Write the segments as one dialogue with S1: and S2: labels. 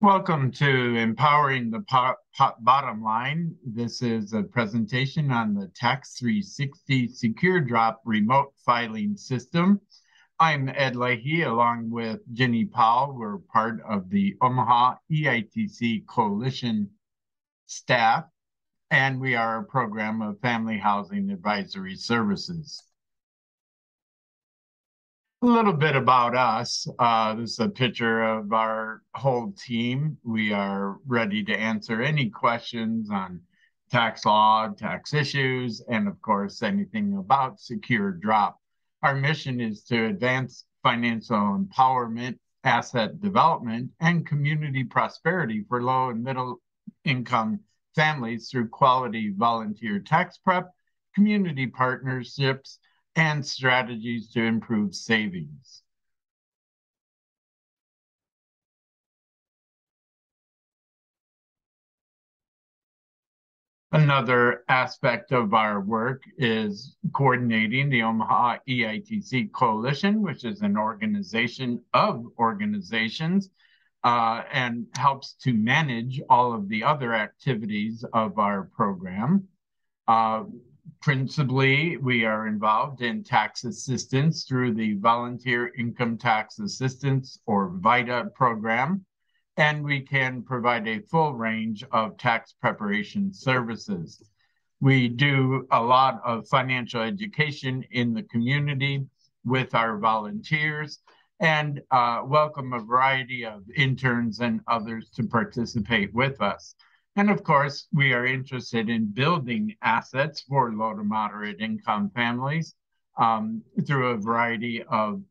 S1: Welcome to Empowering the Bottom Line. This is a presentation on the Tax360 Secure Drop Remote Filing System. I'm Ed Leahy along with Jenny Powell. We're part of the Omaha EITC Coalition staff, and we are a program of Family Housing Advisory Services. A little bit about us. This is a picture of our whole team. We are ready to answer any questions on tax law, tax issues, and of course, anything about secure drop. Our mission is to advance financial empowerment, asset development, and community prosperity for low and middle income families through quality volunteer tax prep, community partnerships, and strategies to improve savings. Another aspect of our work is coordinating the Omaha EITC Coalition, which is an organization of organizations and helps to manage all of the other activities of our program. Principally, we are involved in tax assistance through the Volunteer Income Tax Assistance, or VITA program, and we can provide a full range of tax preparation services. We do a lot of financial education in the community with our volunteers and welcome a variety of interns and others to participate with us. And of course, we are interested in building assets for low to moderate income families through a variety of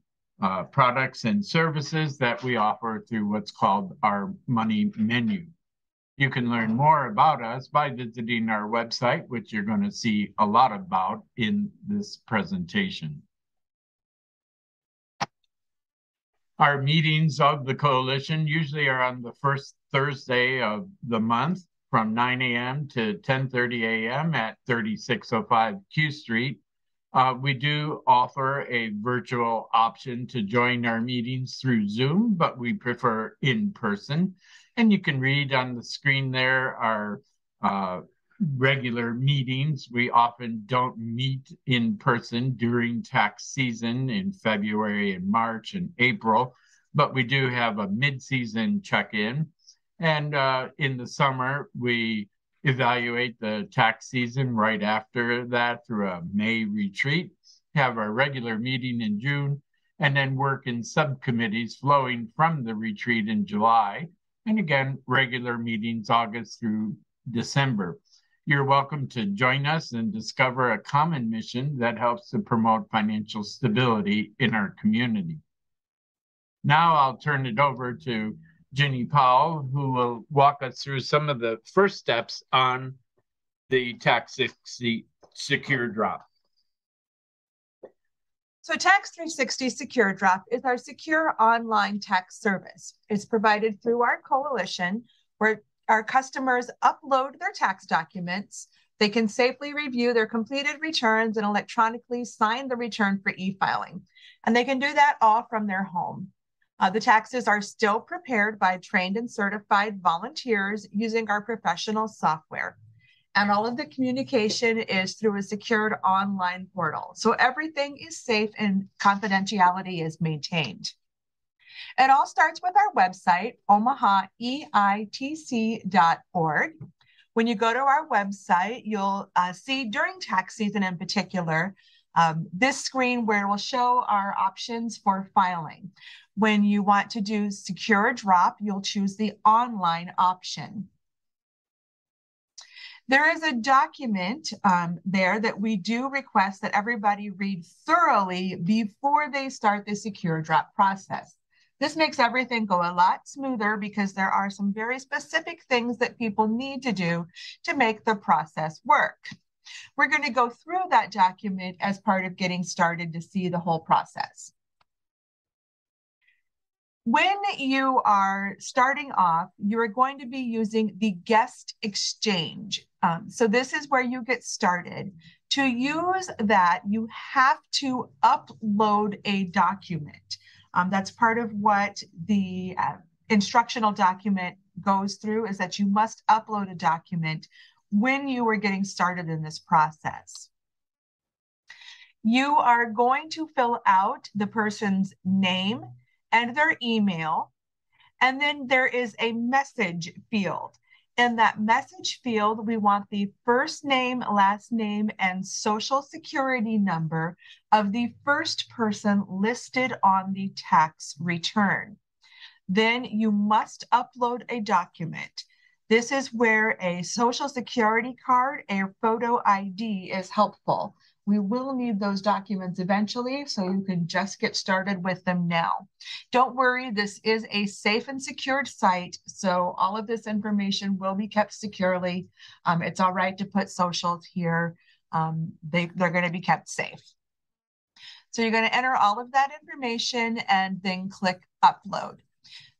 S1: products and services that we offer through what's called our money menu. You can learn more about us by visiting our website, which you're going to see a lot about in this presentation. Our meetings of the coalition usually are on the first Thursday of the month from 9 a.m. to 10:30 a.m. at 3605 Q Street. We do offer a virtual option to join our meetings through Zoom, but we prefer in person. And you can read on the screen there our regular meetings. We often don't meet in person during tax season in February and March and April, but we do have a mid-season check-in. And in the summer, we evaluate the tax season right after that through a May retreat, have our regular meeting in June, and then work in subcommittees flowing from the retreat in July. And again, regular meetings August through December. You're welcome to join us and discover a common mission that helps to promote financial stability in our community. Now I'll turn it over to Jenny Powell, who will walk us through some of the first steps on the Tax360 Secure Drop.
S2: So Tax360 Secure Drop is our secure online tax service. It's provided through our coalition where our customers upload their tax documents. They can safely review their completed returns and electronically sign the return for e-filing. And they can do that all from their home. The taxes are still prepared by trained and certified volunteers using our professional software. And all of the communication is through a secured online portal. So everything is safe and confidentiality is maintained. It all starts with our website, omahaeitc.org. When you go to our website, you'll see during tax season in particular, this screen where it will show our options for filing. When you want to do secure drop, you'll choose the online option. There is a document there that we do request that everybody read thoroughly before they start the secure drop process. This makes everything go a lot smoother because there are some very specific things that people need to do to make the process work. We're going to go through that document as part of getting started to see the whole process. When you are starting off, you're going to be using the guest exchange. So this is where you get started. To use that, you have to upload a document. That's part of what the instructional document goes through is that you must upload a document when you are getting started in this process. You are going to fill out the person's name and their email, and then there is a message field. In that message field, we want the first name, last name, and social security number of the first person listed on the tax return. Then you must upload a document. This is where a social security card, a photo ID is helpful. We will need those documents eventually, so you can just get started with them now. Don't worry, this is a safe and secured site, so all of this information will be kept securely. It's all right to put socials here. They're going to be kept safe. So you're going to enter all of that information and then click upload.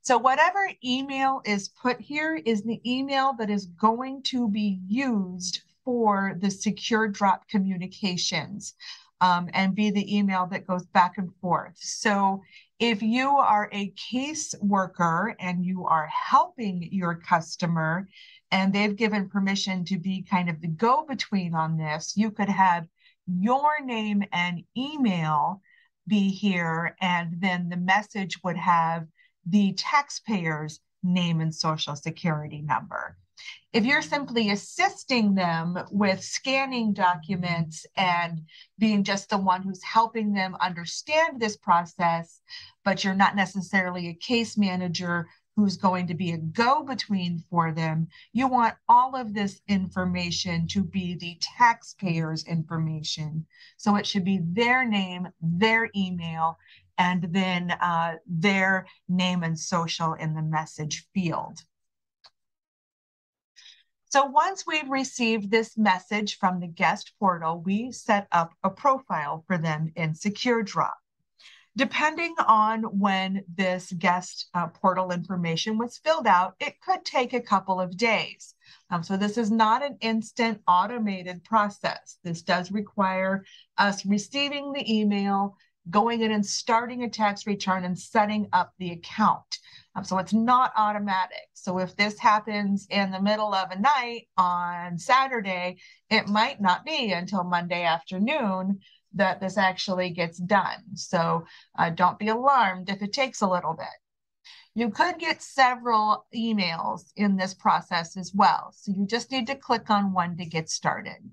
S2: So whatever email is put here is the email that is going to be used for the secure drop communications and be the email that goes back and forth. So if you are a case worker and you are helping your customer and they've given permission to be kind of the go-between on this, you could have your name and email be here, and then the message would have the taxpayer's name and social security number. If you're simply assisting them with scanning documents and being just the one who's helping them understand this process, but you're not necessarily a case manager who's going to be a go-between for them, you want all of this information to be the taxpayer's information. So it should be their name, their email, and then their name and social in the message field. So once we've received this message from the guest portal, we set up a profile for them in SecureDrop. Depending on when this guest portal information was filled out, it could take a couple of days. So this is not an instant automated process. This does require us receiving the email, going in and starting a tax return and setting up the account. So it's not automatic. So if this happens in the middle of a night on Saturday, it might not be until Monday afternoon that this actually gets done. So don't be alarmed if it takes a little bit. You could get several emails in this process as well. So you just need to click on one to get started.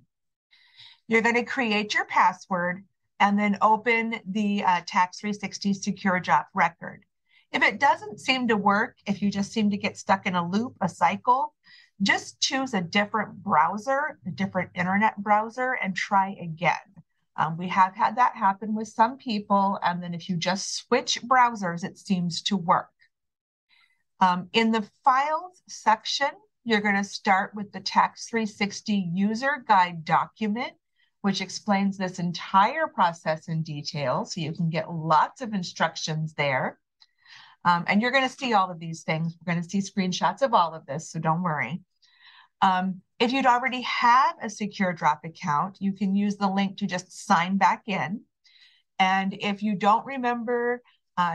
S2: You're going to create your password and then open the Tax360 Secure Drop record. If it doesn't seem to work, if you just seem to get stuck in a loop, a cycle, just choose a different browser, a different internet browser, and try again. We have had that happen with some people, and then if you just switch browsers, it seems to work. In the Files section, you're going to start with the Tax360 User Guide document, which explains this entire process in detail, so you can get lots of instructions there. And you're going to see all of these things. We're going to see screenshots of all of this, so don't worry. If you'd already have a Secure Drop account, you can use the link to just sign back in. And if you don't remember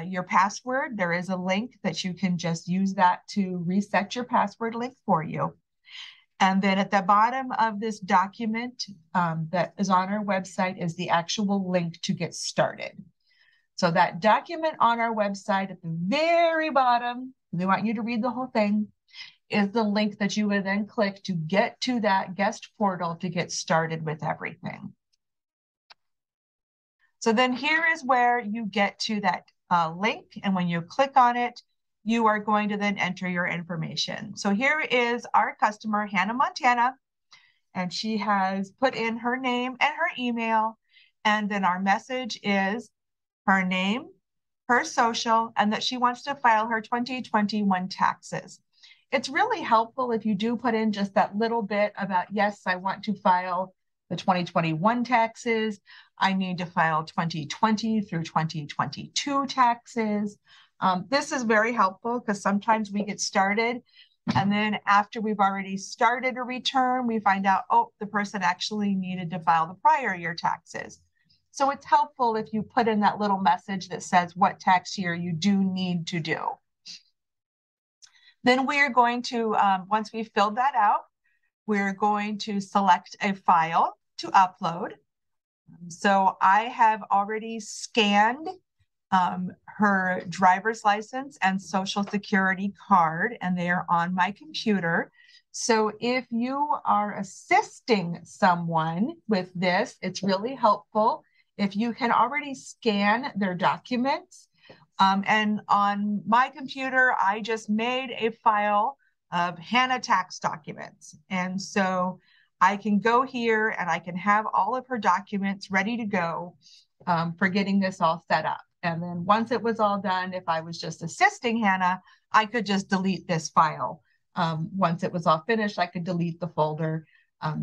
S2: your password, there is a link that you can just use that to reset your password link for you. And then at the bottom of this document that is on our website is the actual link to get started. So that document on our website at the very bottom, we want you to read the whole thing, is the link that you would then click to get to that guest portal to get started with everything. So then here is where you get to that link. And when you click on it, you are going to then enter your information. So here is our customer, Hannah Montana, and she has put in her name and her email. And then our message is her name, her social, and that she wants to file her 2021 taxes. It's really helpful if you do put in just that little bit about, yes, I want to file the 2021 taxes. I need to file 2020 through 2022 taxes. This is very helpful because sometimes we get started and then after we've already started a return, we find out, oh, the person actually needed to file the prior year taxes. So it's helpful if you put in that little message that says what tax year you do need to do. Then we are going to, once we've filled that out, we're going to select a file to upload. So I have already scanned her driver's license and social security card, and they are on my computer. So if you are assisting someone with this, it's really helpful if you can already scan their documents. And on my computer, I just made a file of Hannah tax documents. And so I can go here and I can have all of her documents ready to go for getting this all set up. And then once it was all done, if I was just assisting Hannah, I could just delete this file. Once it was all finished, I could delete the folder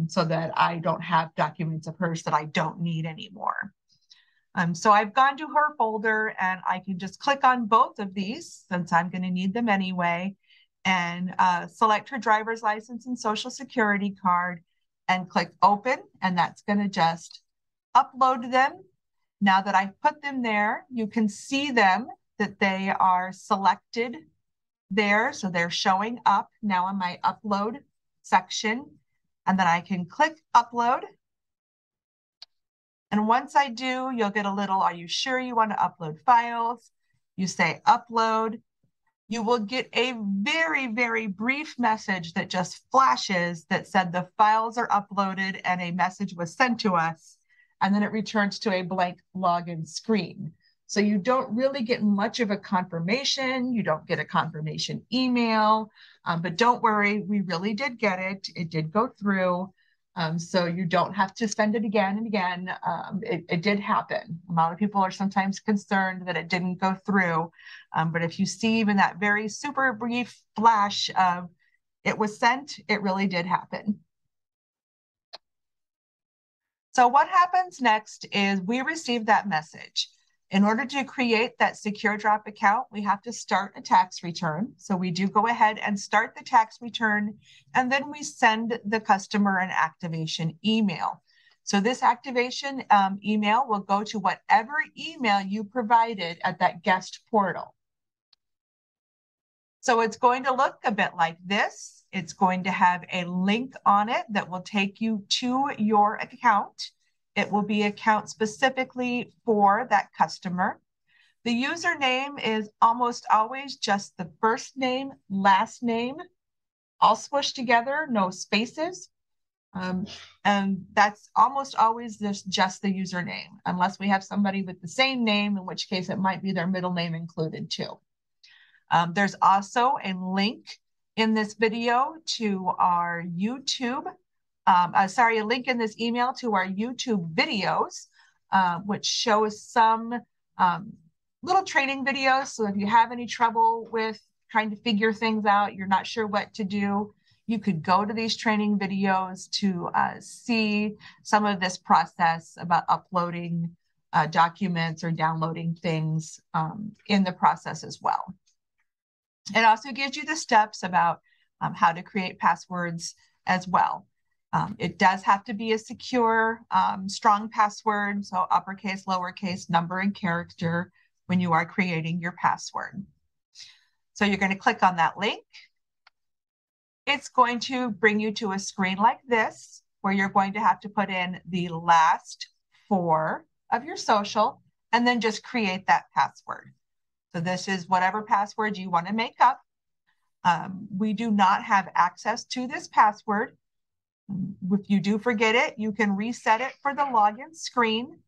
S2: so that I don't have documents of hers that I don't need anymore. So I've gone to her folder and I can just click on both of these since I'm going to need them anyway, and select her driver's license and social security card and click open, and that's going to just upload them. Now that I've put them there, you can see them that they are selected there. So they're showing up now in my upload section, and then I can click upload. And once I do, you'll get a little, are you sure you want to upload files? You say upload. You will get a very, very brief message that just flashes that said the files are uploaded and a message was sent to us. And then it returns to a blank login screen. So you don't really get much of a confirmation. You don't get a confirmation email, but don't worry, we really did get it. It did go through. So you don't have to send it again and again. It did happen. A lot of people are sometimes concerned that it didn't go through. But if you see even that very super brief flash of it was sent, it really did happen. So what happens next is we receive that message. In order to create that secure drop account, we have to start a tax return. So we do go ahead and start the tax return, and then we send the customer an activation email. So this activation email will go to whatever email you provided at that guest portal. So it's going to look a bit like this. It's going to have a link on it that will take you to your account. It will be account specifically for that customer. The username is almost always just the first name, last name, all squished together, no spaces. And that's almost always just the username, unless we have somebody with the same name, in which case it might be their middle name included too. There's also a link in this video to our YouTube, a link in this email to our YouTube videos, which shows some little training videos. So if you have any trouble with trying to figure things out, you're not sure what to do, you could go to these training videos to see some of this process about uploading documents or downloading things in the process as well. It also gives you the steps about how to create passwords as well. It does have to be a secure, strong password, so uppercase, lowercase, number, and character when you are creating your password. So you're going to click on that link. It's going to bring you to a screen like this, where you're going to have to put in the last 4 of your social and then just create that password. So this is whatever password you want to make up. We do not have access to this password. If you do forget it, you can reset it for the login screen.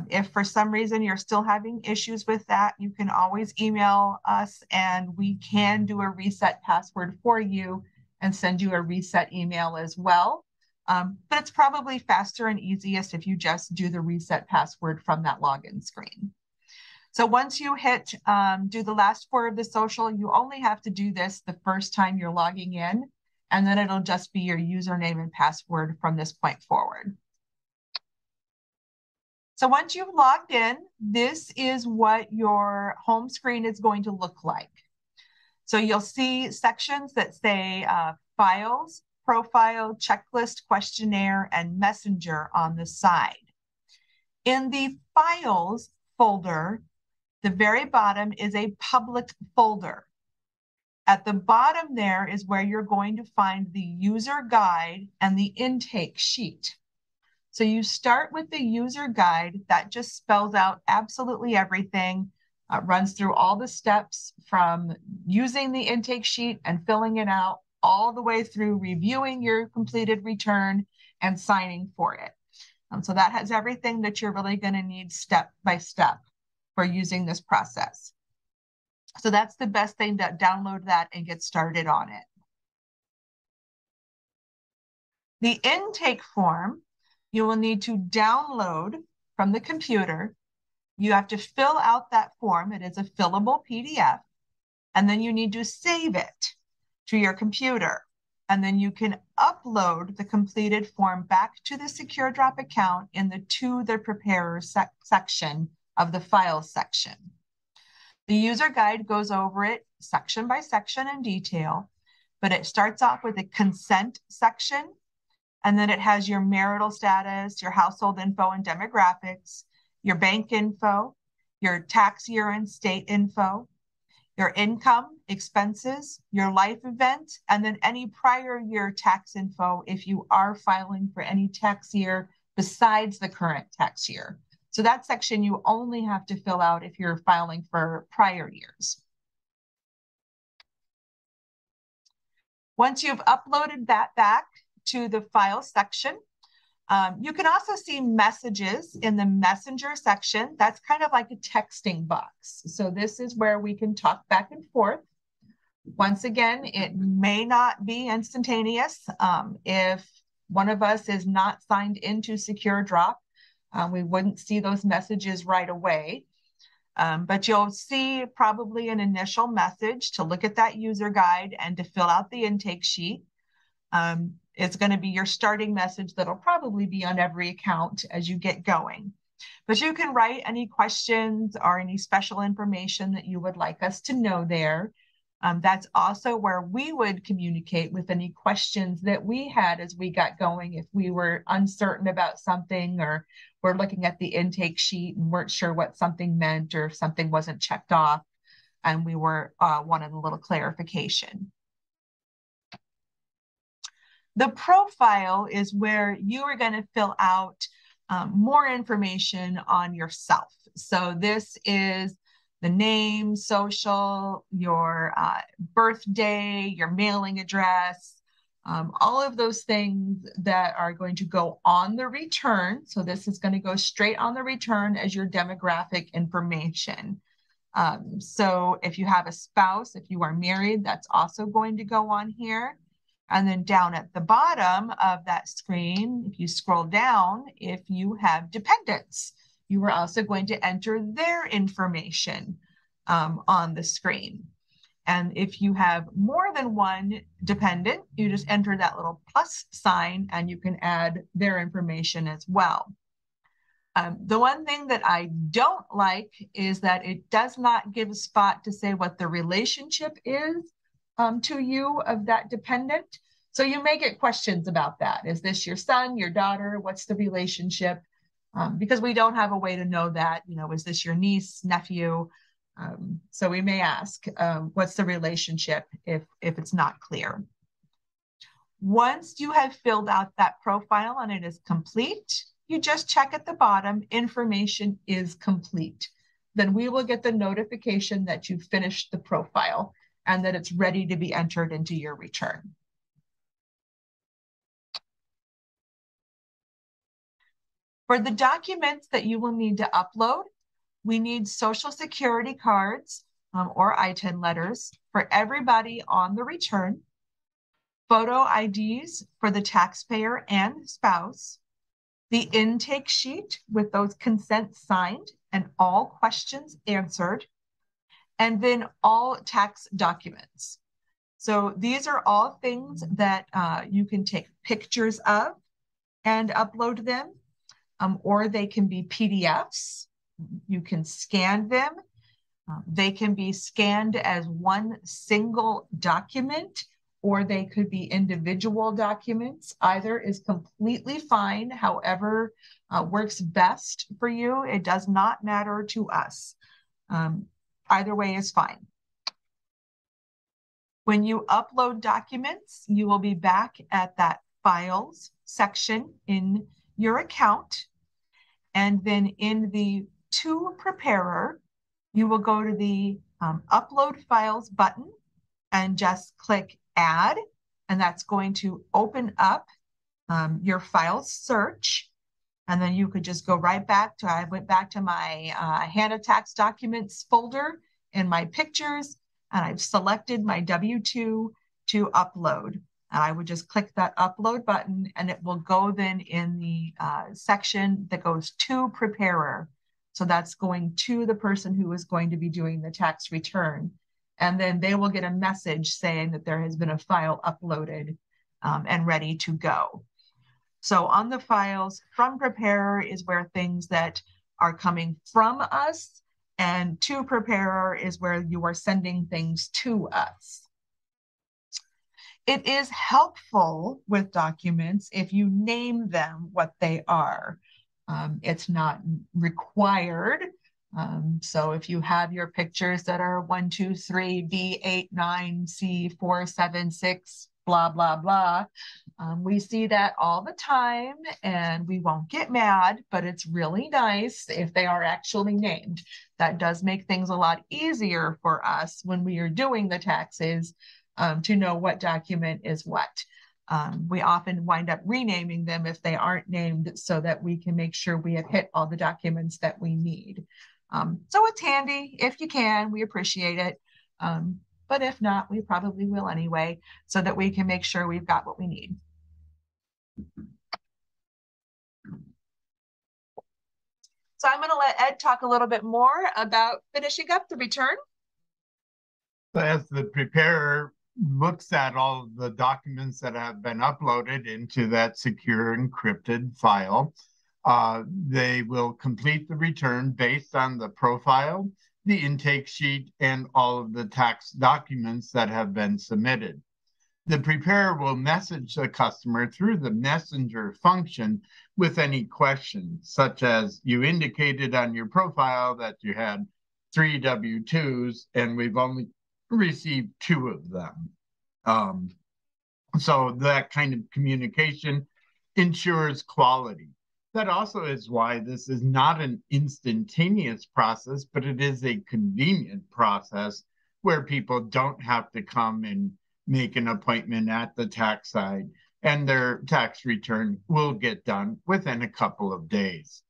S2: If for some reason you're still having issues with that, you can always email us and we can do a reset password for you and send you a reset email as well. But it's probably faster and easiest if you just do the reset password from that login screen. So once you hit do the last 4 of the social, you only have to do this the first time you're logging in, and then it'll just be your username and password from this point forward. So once you've logged in, this is what your home screen is going to look like. So you'll see sections that say files, profile, checklist, questionnaire, and messenger on the side. In the files folder, the very bottom is a public folder. At the bottom there is where you're going to find the user guide and the intake sheet. So you start with the user guide that just spells out absolutely everything, runs through all the steps from using the intake sheet and filling it out all the way through reviewing your completed return and signing for it. So that has everything that you're really going to need step by step for using this process. So that's the best thing, to download that and get started on it. The intake form, you will need to download from the computer. You have to fill out that form. It is a fillable PDF. And then you need to save it to your computer. And then you can upload the completed form back to the SecureDrop account in the To the Preparer section of the Files section. The user guide goes over it section by section in detail, but it starts off with a consent section, and then it has your marital status, your household info and demographics, your bank info, your tax year and state info, your income, expenses, your life event, and then any prior year tax info if you are filing for any tax year besides the current tax year. So that section you only have to fill out if you're filing for prior years. Once you've uploaded that back to the file section, you can also see messages in the messenger section. That's kind of like a texting box. So this is where we can talk back and forth. Once again, it may not be instantaneous. If one of us is not signed into SecureDrop, we wouldn't see those messages right away. But you'll see probably an initial message to look at that user guide and to fill out the intake sheet. It's going to be your starting message that'll probably be on every account as you get going. But you can write any questions or any special information that you would like us to know there. That's also where we would communicate with any questions that we had as we got going. If we were uncertain about something, or we're looking at the intake sheet and weren't sure what something meant, or if something wasn't checked off and we were wanting a little clarification. The profile is where you are going to fill out more information on yourself. So this is the name, social, your birthday, your mailing address, all of those things that are going to go on the return. So this is going to go straight on the return as your demographic information. So if you have a spouse, if you are married, that's also going to go on here. And then down at the bottom of that screen, if you scroll down, if you have dependents, you are also going to enter their information on the screen. And if you have more than one dependent, you just enter that little plus sign and you can add their information as well. The one thing that I don't like is that it does not give a spot to say what the relationship is to you of that dependent. So you may get questions about that. Is this your son, your daughter? What's the relationship? Because we don't have a way to know that, is this your niece, nephew? So we may ask, what's the relationship if it's not clear? Once you have filled out that profile and it is complete, you just check at the bottom, information is complete. Then we will get the notification that you've finished the profile and that it's ready to be entered into your return. For the documents that you will need to upload, we need Social Security cards or I-10 letters for everybody on the return, photo IDs for the taxpayer and spouse, the intake sheet with those consents signed and all questions answered, and then all tax documents. So these are all things that you can take pictures of and upload them, or they can be PDFs. You can scan them. They can be scanned as one single document, or they could be individual documents. Either is completely fine, however works best for you. It does not matter to us. Either way is fine. When you upload documents, you will be back at that Files section in your account. And then in the To Preparer, you will go to the Upload Files button and just click Add. And that's going to open up your files search. And then you could just go right back to, I went back to my HANA tax documents folder in my pictures, and I've selected my W-2 to upload. And I would just click that upload button, and it will go then in the section that goes to preparer. So that's going to the person who is going to be doing the tax return. And then they will get a message saying that there has been a file uploaded and ready to go. So on the files, from preparer is where things that are coming from us, and to preparer is where you are sending things to us. It is helpful with documents if you name them what they are. It's not required. So if you have your pictures that are 1, 2, 3, B8, 9, C4, 7, 6, blah, blah, blah. We see that all the time, and we won't get mad, but it's really nice if they are actually named. That does make things a lot easier for us when we are doing the taxes to know what document is what. We often wind up renaming them if they aren't named so that we can make sure we have hit all the documents that we need. So it's handy if you can, we appreciate it. But if not, we probably will anyway, so that we can make sure we've got what we need. So I'm going to let Ed talk a little bit more about finishing up the return.
S1: So as the preparer looks at all of the documents that have been uploaded into that secure encrypted file, they will complete the return based on the profile, the intake sheet, and all of the tax documents that have been submitted. The preparer will message the customer through the messenger function with any questions, such as you indicated on your profile that you had 3 W-2s and we've only received 2 of them. So that kind of communication ensures quality. That also is why this is not an instantaneous process, but it is a convenient process where people don't have to come and make an appointment at the tax side, and their tax return will get done within a couple of days.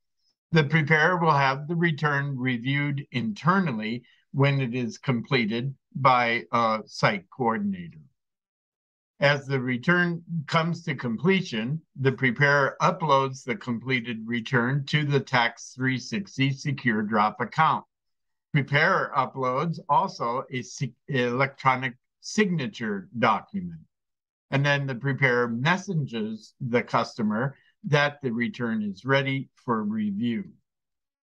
S1: The preparer will have the return reviewed internally when it is completed by a site coordinator. As the return comes to completion, the preparer uploads the completed return to the Tax360 Secure Drop account. Preparer uploads also an electronic signature document. And then the preparer messages the customer that the return is ready for review.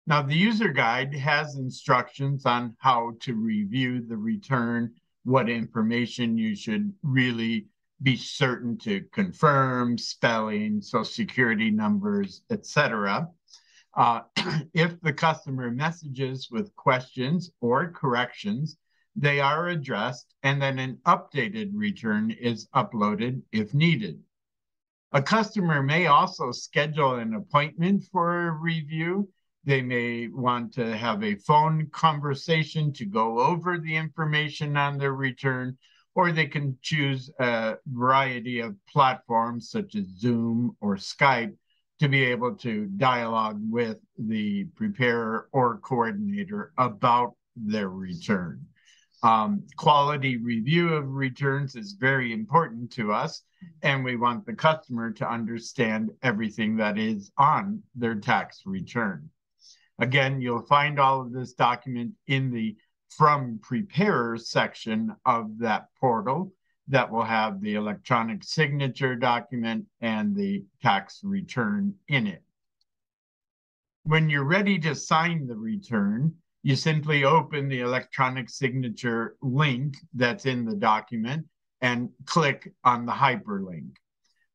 S1: Now, the user guide has instructions on how to review the return, what information you should really be certain to confirm, spelling, social security numbers, etc. If the customer messages with questions or corrections, they are addressed, and then an updated return is uploaded if needed. A customer may also schedule an appointment for a review. They may want to have a phone conversation to go over the information on their return, or they can choose a variety of platforms such as Zoom or Skype to be able to dialogue with the preparer or coordinator about their return. Quality review of returns is very important to us, and we want the customer to understand everything that is on their tax return. Again, you'll find all of this document in the From Preparer section of that portal that will have the electronic signature document and the tax return in it. When you're ready to sign the return, you simply open the electronic signature link that's in the document and click on the hyperlink.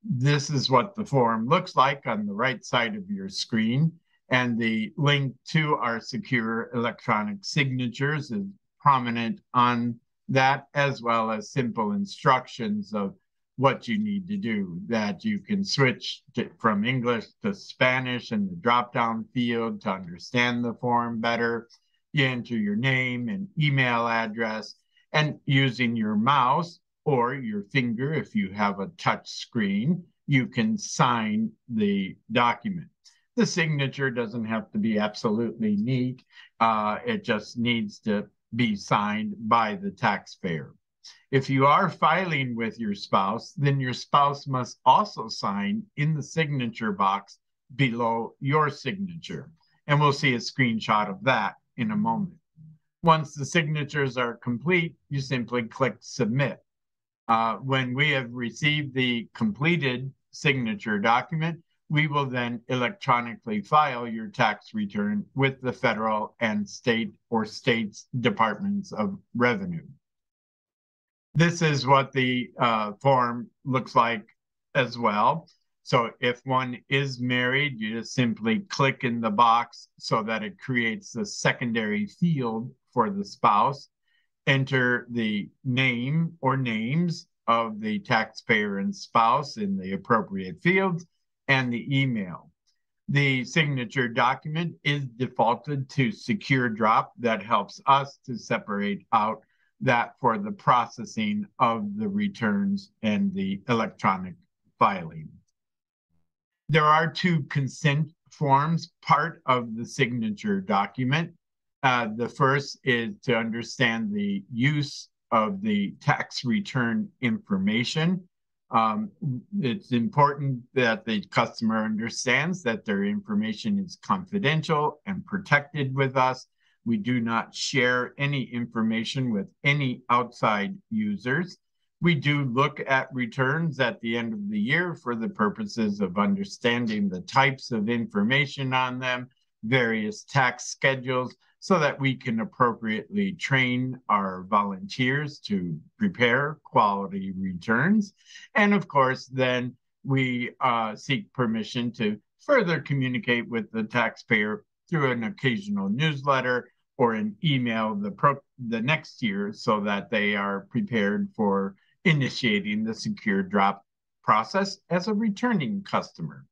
S1: This is what the form looks like on the right side of your screen, and the link to our secure electronic signatures is prominent on That, as well as simple instructions of what you need to do, that you can switch from English to Spanish in the drop-down field to understand the form better. You enter your name and email address, and using your mouse or your finger, if you have a touch screen, you can sign the document. The signature doesn't have to be absolutely neat. It just needs to be signed by the taxpayer. If you are filing with your spouse, then your spouse must also sign in the signature box below your signature. And we'll see a screenshot of that in a moment. Once the signatures are complete, you simply click submit. When we have received the completed signature document, we will then electronically file your tax return with the federal and state or states departments of revenue. This is what the form looks like as well. So if one is married, you just simply click in the box so that it creates the secondary field for the spouse. Enter the name or names of the taxpayer and spouse in the appropriate fields and the email. The signature document is defaulted to secure drop. That helps us to separate out that for the processing of the returns and the electronic filing. There are two consent forms, part of the signature document. The first is to understand the use of the tax return information. It's important that the customer understands that their information is confidential and protected with us. We do not share any information with any outside users. We do look at returns at the end of the year for the purposes of understanding the types of information on them, various tax schedules, so that we can appropriately train our volunteers to prepare quality returns. And of course, then we seek permission to further communicate with the taxpayer through an occasional newsletter or an email the next year so that they are prepared for initiating the secure drop process as a returning customer.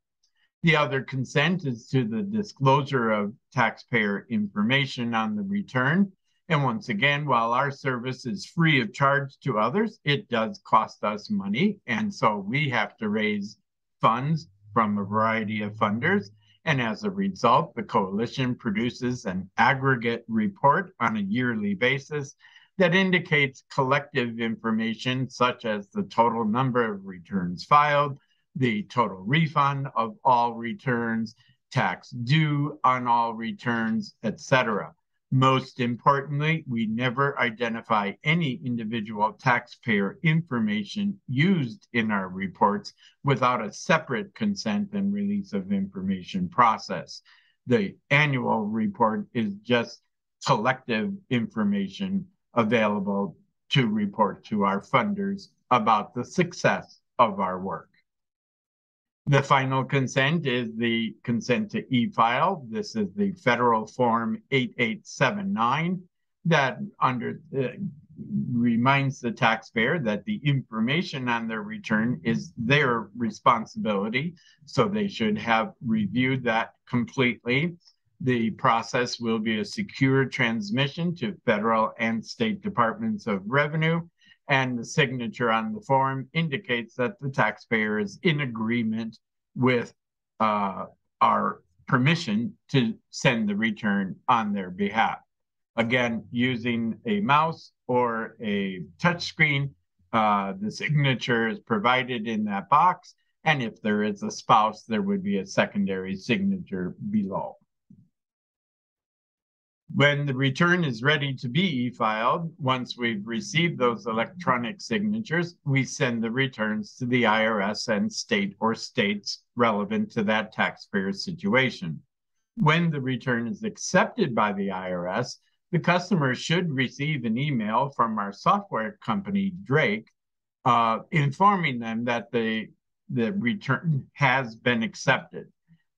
S1: The other consent is to the disclosure of taxpayer information on the return. And once again, while our service is free of charge to others, it does cost us money. And so we have to raise funds from a variety of funders. And as a result, the coalition produces an aggregate report on a yearly basis that indicates collective information such as the total number of returns filed, the total refund of all returns, tax due on all returns, etc. Most importantly, we never identify any individual taxpayer information used in our reports without a separate consent and release of information process. The annual report is just collective information available to report to our funders about the success of our work. The final consent is the consent to e-file. This is the federal form 8879 that reminds the taxpayer that the information on their return is their responsibility. So they should have reviewed that completely. The process will be a secure transmission to federal and state departments of revenue, and the signature on the form indicates that the taxpayer is in agreement with our permission to send the return on their behalf. Again, using a mouse or a touchscreen, the signature is provided in that box, and if there is a spouse, there would be a secondary signature below. When the return is ready to be e-filed, once we've received those electronic signatures, we send the returns to the IRS and state or states relevant to that taxpayer situation. When the return is accepted by the IRS, the customer should receive an email from our software company, Drake, informing them that the return has been accepted.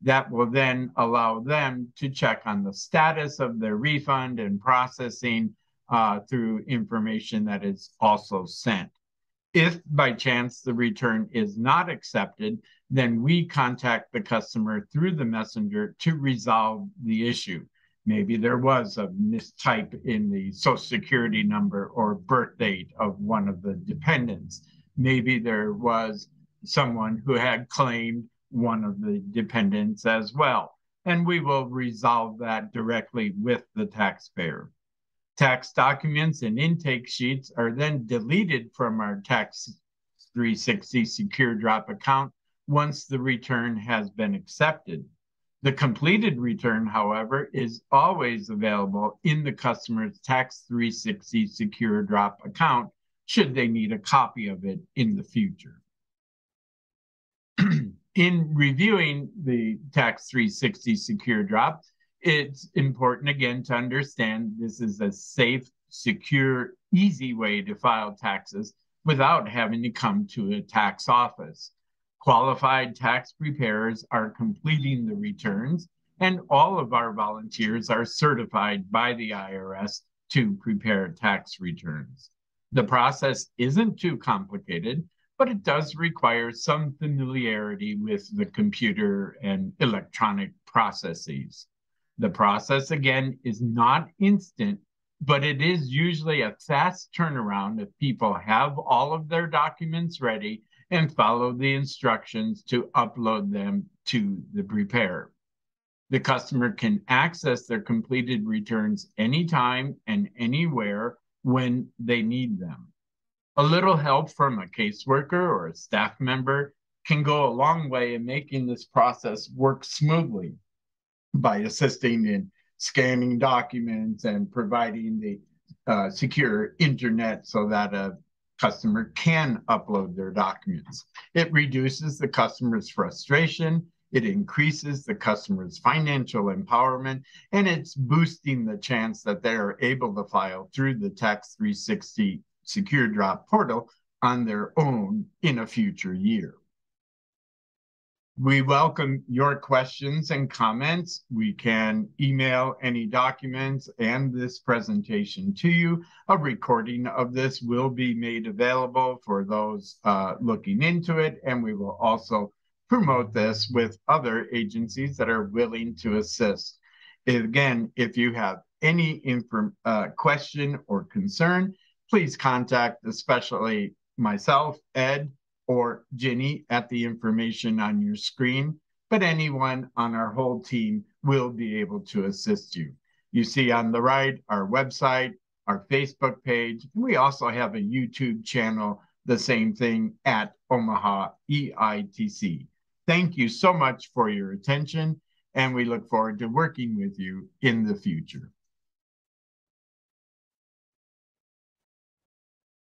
S1: That will then allow them to check on the status of their refund and processing through information that is also sent. If by chance the return is not accepted, then we contact the customer through the messenger to resolve the issue. Maybe there was a mistype in the social security number or birth date of one of the dependents. Maybe there was someone who had claimed one of the dependents as well. And we will resolve that directly with the taxpayer. Tax documents and intake sheets are then deleted from our Tax360 Secure Drop account once the return has been accepted. The completed return, however, is always available in the customer's Tax360 Secure Drop account should they need a copy of it in the future. In reviewing the Tax360 Secure Drop, it's important again to understand this is a safe, secure, easy way to file taxes without having to come to a tax office. Qualified tax preparers are completing the returns, and all of our volunteers are certified by the IRS to prepare tax returns. The process isn't too complicated, but it does require some familiarity with the computer and electronic processes. The process, again, is not instant, but it is usually a fast turnaround if people have all of their documents ready and follow the instructions to upload them to the preparer. The customer can access their completed returns anytime and anywhere when they need them. A little help from a caseworker or a staff member can go a long way in making this process work smoothly by assisting in scanning documents and providing the secure internet so that a customer can upload their documents. It reduces the customer's frustration, it increases the customer's financial empowerment, and it's boosting the chance that they are able to file through the Tax360 Secure Drop portal on their own in a future year. We welcome your questions and comments. We can email any documents and this presentation to you. A recording of this will be made available for those looking into it, and we will also promote this with other agencies that are willing to assist. Again, if you have any question or concern, please contact especially myself, Ed, or Ginny at the information on your screen, but anyone on our whole team will be able to assist you. You see on the right, our website, our Facebook page. We also have a YouTube channel, the same thing at Omaha EITC. Thank you so much for your attention, and we look forward to working with you in the future.